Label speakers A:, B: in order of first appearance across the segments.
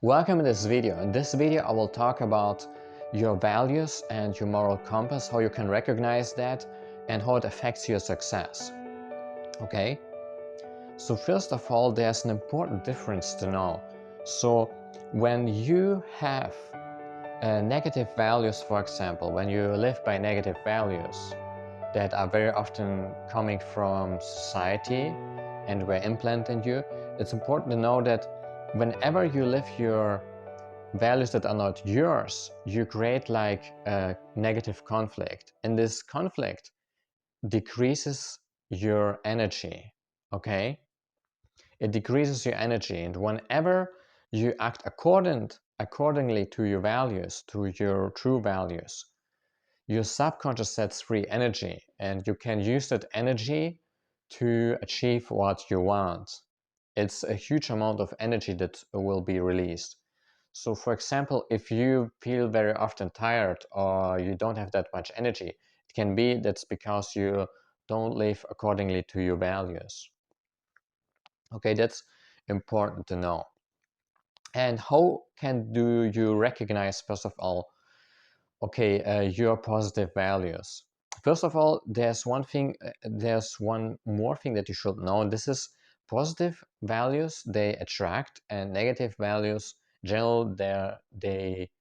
A: Welcome to this video. In this video I will talk about your values and your moral compass, how you can recognize that and how it affects your success. Okay? So first of all, there's an important difference to know. So when you have negative values, for example, when you live by negative values that are very often coming from society and were implanted in you, it's important to know that whenever you live your values that are not yours, you create like a negative conflict. And this conflict decreases your energy, okay? It decreases your energy. And whenever you act accordingly to your values, to your true values, your subconscious sets free energy and you can use that energy to achieve what you want. It's a huge amount of energy that will be released. So for example, if you feel very often tired or you don't have that much energy, it can be that's because you don't live accordingly to your values. Okay, that's important to know. And how do you recognize, first of all, your positive values? First of all, there's one more thing that you should know. This is positive values, they attract, and negative values, generally,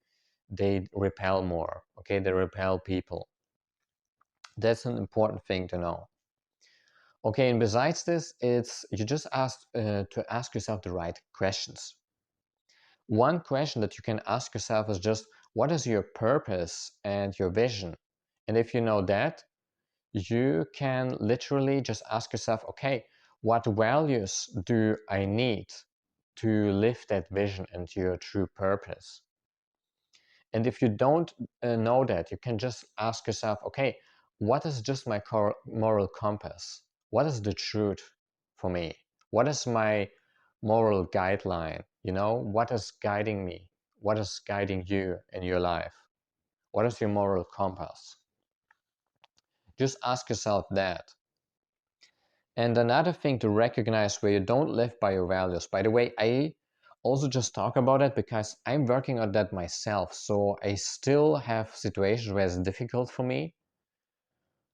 A: they repel more. Okay, they repel people. That's an important thing to know. Okay, and besides this, you just to ask yourself the right questions. One question that you can ask yourself is just, what is your purpose and your vision? And if you know that, you can literally just ask yourself, okay, what values do I need to live that vision and your true purpose? And if you don't know that, you can just ask yourself, okay, what is just my moral compass? What is the truth for me? What is my moral guideline? You know, what is guiding me? What is guiding you in your life? What is your moral compass? Just ask yourself that. And another thing to recognize where you don't live by your values. By the way, I also just talk about it because I'm working on that myself. So I still have situations where it's difficult for me.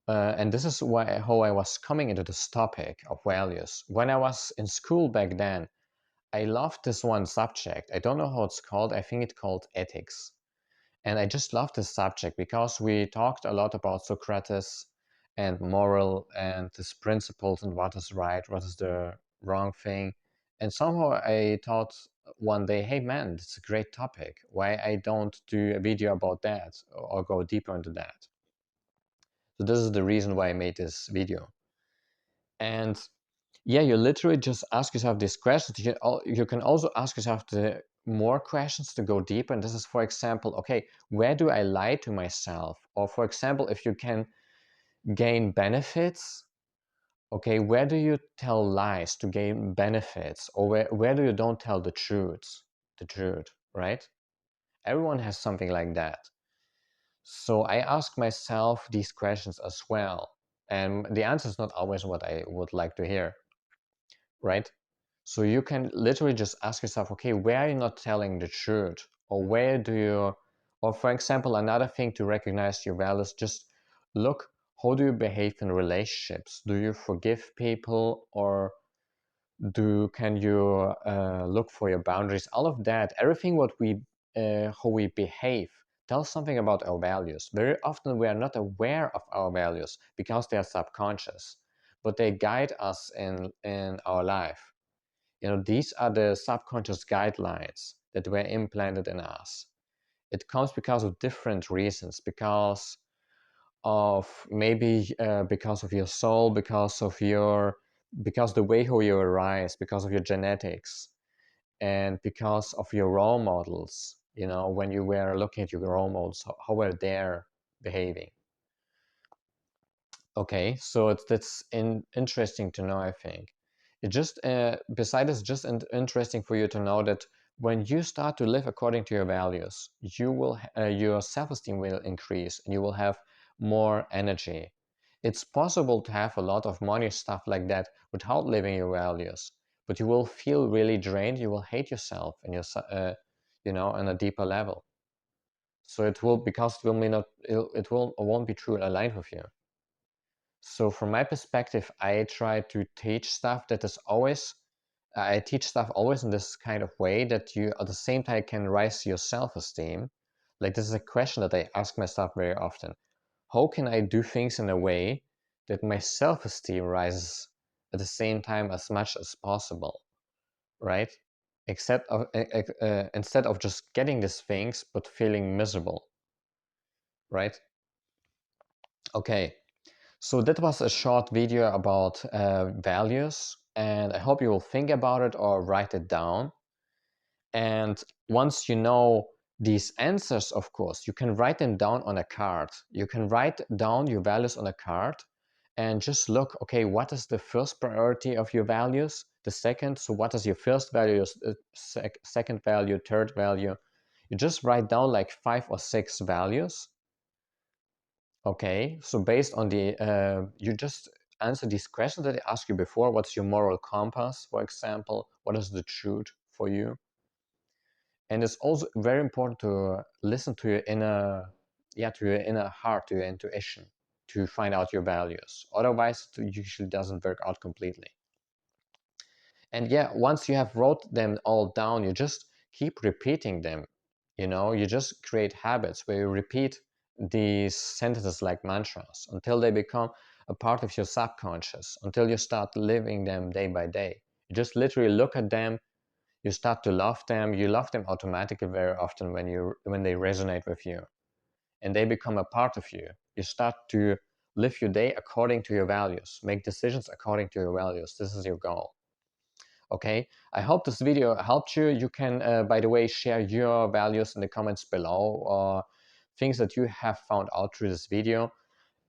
A: And this is how I was coming into this topic of values. When I was in school back then, I loved this one subject. I don't know how it's called. I think it's called ethics. And I just loved this subject because we talked a lot about Socrates and moral and his principles and what is right, what is the wrong thing. And somehow I thought one day, hey man, it's a great topic. Why I don't do a video about that or go deeper into that? So this is the reason why I made this video. And yeah, you literally just ask yourself these questions. You can also ask yourself the more questions to go deeper. And this is, for example, okay, where do I lie to myself? Or for example, if you can gain benefits, okay, where do you tell lies to gain benefits? Or where do you don't tell the truth, right? Everyone has something like that. So I ask myself these questions as well. And the answer is not always what I would like to hear, right? So you can literally just ask yourself, okay, where are you not telling the truth? Or where do you, or for example, another thing to recognize your values, just look, how do you behave in relationships? Do you forgive people, or can you look for your boundaries? All of that, everything how we behave tells something about our values. Very often we are not aware of our values because they are subconscious, but they guide us in our life. You know, these are the subconscious guidelines that were implanted in us. It comes because of different reasons, because of maybe because of your soul, because the way how you arise, because of your genetics, and because of your role models. You know, when you were looking at your role models, how were they behaving? Okay, so that's interesting to know, I think. It just, besides, it's just interesting for you to know that when you start to live according to your values, your self-esteem will increase and you will have more energy. It's possible to have a lot of money, stuff like that, without living your values, but you will feel really drained. You will hate yourself and on a deeper level. So it will, because it won't be true aligned with you. So from my perspective, I try to teach stuff that is always, I teach stuff always in this kind of way that you at the same time can rise your self-esteem. Like, this is a question that I ask myself very often. How can I do things in a way that my self-esteem rises at the same time as much as possible, right? Instead of just getting these things but feeling miserable, right? Okay, so that was a short video about values, and I hope you will think about it or write it down. And once you know these answers, of course, you can write them down on a card. You can write down your values on a card and just look, okay, what is the first priority of your values? The second, so what is your first value, second value, third value? You just write down like 5 or 6 values. Okay, so based on you just answer these questions that I asked you before. What's your moral compass, for example? What is the truth for you? And it's also very important to listen to your inner heart, to your intuition, to find out your values. Otherwise, it usually doesn't work out completely. And yeah, once you have wrote them all down, you just keep repeating them. You just create habits where you repeat these sentences like mantras until they become a part of your subconscious, until you start living them day by day. You just literally look at them, you start to love them. You love them automatically very often when they resonate with you, and they become a part of you. You start to live your day according to your values, make decisions according to your values. This is your goal. Okay, I hope this video helped you. You can, by the way, share your values in the comments below, or things that you have found out through this video.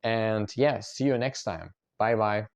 A: And yeah, see you next time. Bye bye.